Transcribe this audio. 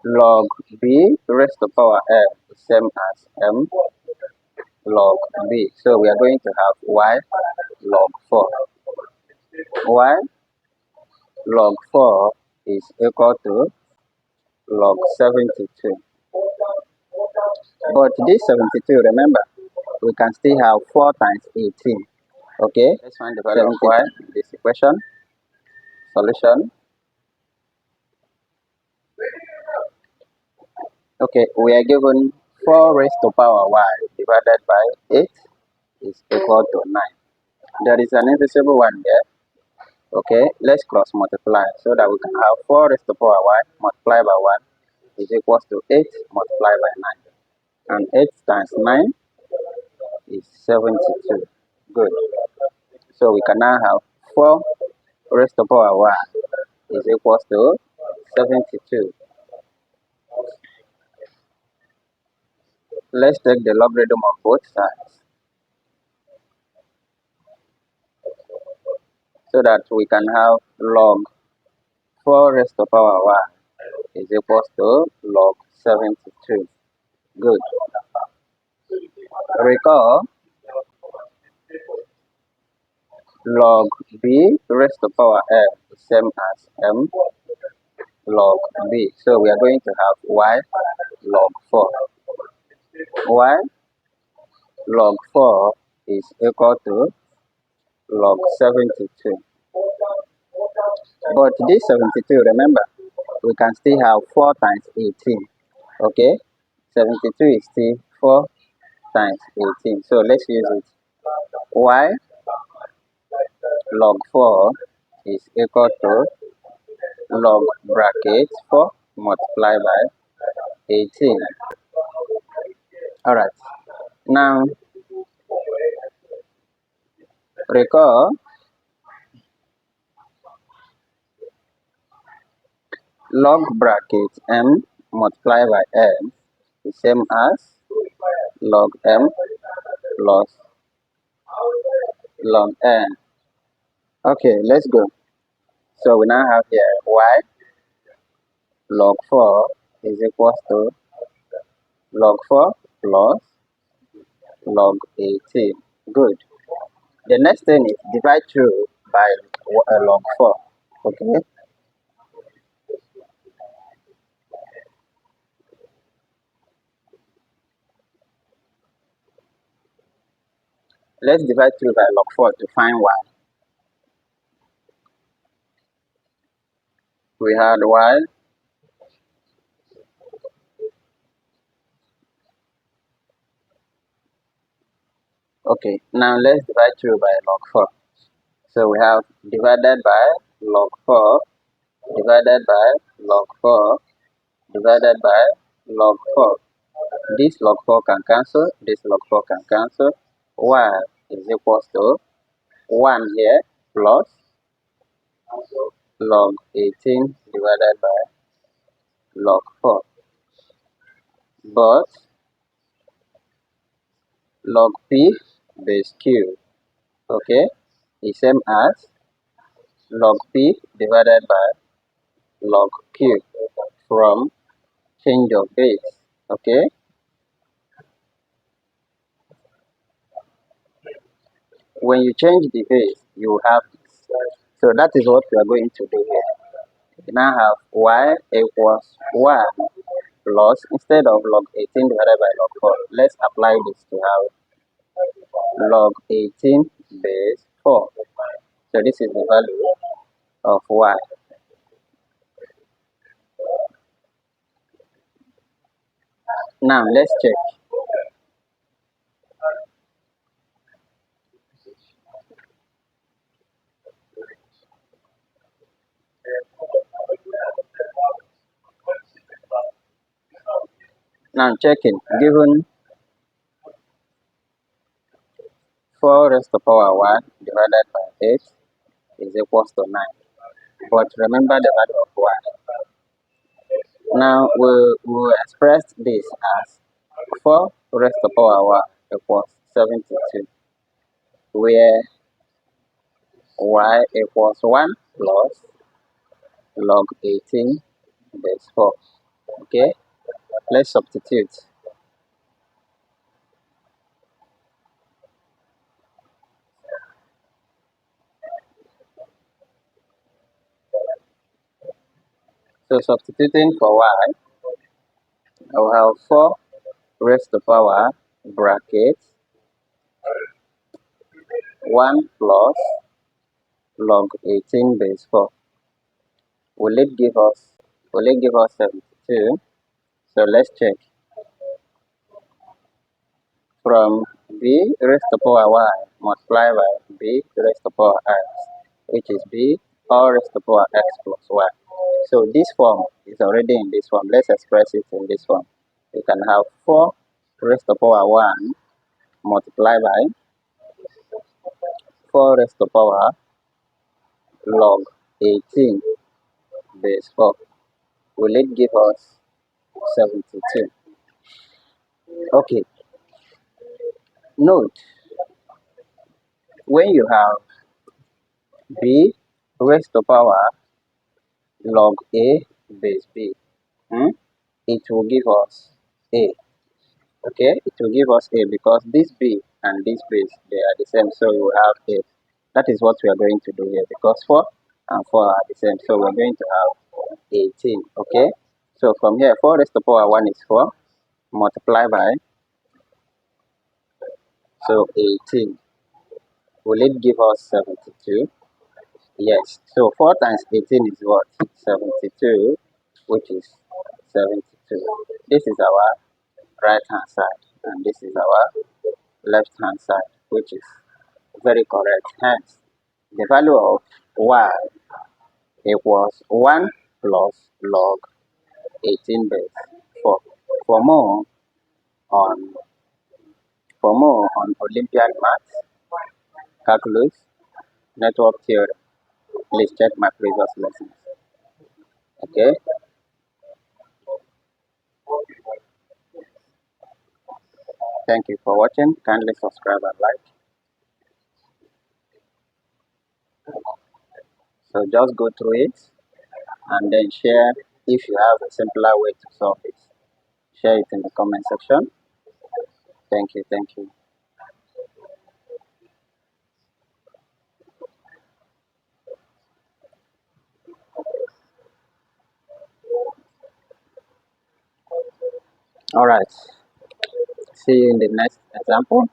log b raised to power m is same as m log b. So we are going to have y log 4. Y log 4 is equal to log 72. But this 72, remember, we can still have 4 times 18. Okay, let's find the value of y in this equation. Solution. Okay, we are given 4 raised to power y divided by 8 is equal to 9. There is an invisible one there. Okay, let's cross multiply so that we can have 4 raised to power y multiplied by 1 is equals to 8 multiplied by 9. And 8 times 9 is 72. Good. So we can now have 4 raised to power y is equals to 72. Let's take the logarithm of both sides so that we can have log 4 raised to power y is equals to log 72. Good. Recall log b raised to power m is same as m log b. So we are going to have y log 4. Y log 4 is equal to log 72. But this 72, remember, we can still have 4 times 18. Okay, 72 is still 4 times 18. So let's use it. Y log 4 is equal to log bracket 4 multiplied by 18. Alright, now recall log bracket m multiplied by m is same as log m plus log n. Okay, let's go. So we now have here y log 4 is equals to log 4 plus log 18. Good. The next thing is divide through by log 4. Okay. Let's divide through by log 4 to find y. We had y okay, now let's divide through by log 4. So we have divided by log 4 divided by log 4 divided by log 4. This log 4 can cancel, this log 4 can cancel. Y is equals to 1 here plus log 18 divided by log 4. But log p base q, okay, is same as log p divided by log q from change of base, okay. When you change the base, you have this. So that is what we are going to do here. We now have y equals 1 plus, instead of log 18 divided by log 4, let's apply this to have log 18 base 4. So this is the value of y. Now let's check. Now checking, given 4 raised to power 1 divided by 8 is equals to 9. But remember the value of y. Now we will express this as 4 raised to power 1 equals 72, where y equals 1 plus log 18 base 4. Okay, let's substitute. So substituting for y, I will have 4 raised to power bracket 1 plus log 18 base 4. Will it give us 72? So let's check. From b raised to power y multiplied by b raised to power x, which is b all raised to power x plus y. So this form is already in this form. Let's express it in this form. You can have 4 raised to power 1 multiplied by 4 raised to power log 18 base 4. Will it give us 72? Okay, note when you have b raised to power log a base b, it will give us a. Okay, it will give us a because this b and this base they are the same, so we will have a. That is what we are going to do here because 4 and 4 are the same, so we are going to have 18. Okay, so from here 4 raised to power 1 is 4 multiplied by, so 18. Will it give us 72? Yes. So 4 times 18 is what? 72, which is 72. This is our right hand side, and this is our left hand side, which is very correct. Hence, the value of y equals 1 plus log 18 base 4. For more on Olympiad maths, calculus, network theory, please check my previous lessons. Okay. Thank you for watching. Kindly subscribe and like. So just go through it and then share if you have a simpler way to solve it. Share it in the comment section. Thank you. Thank you. All right. See you in the next example.